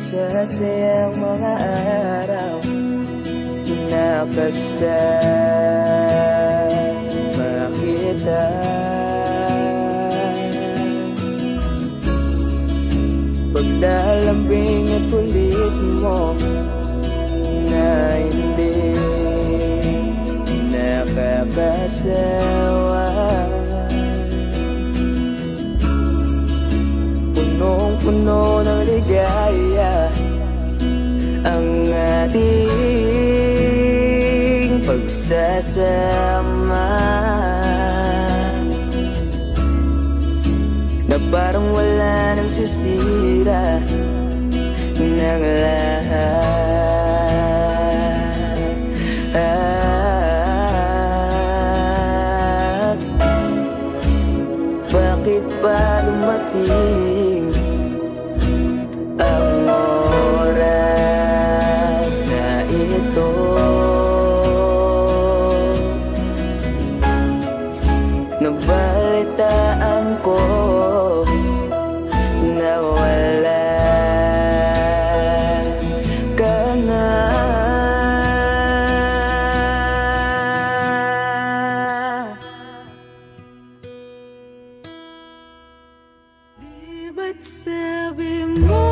masasayang mga araw na kasama kita. Paglalambing at kulit mo na hindi nakakasawa, punong-puno ng ligaya ang ating pagsasama, na parang wala nang sisira ng lahat. Bakit ba dumating ang oras na ito? Nabalitaan ko na wala ka na. Di ba't sabi mo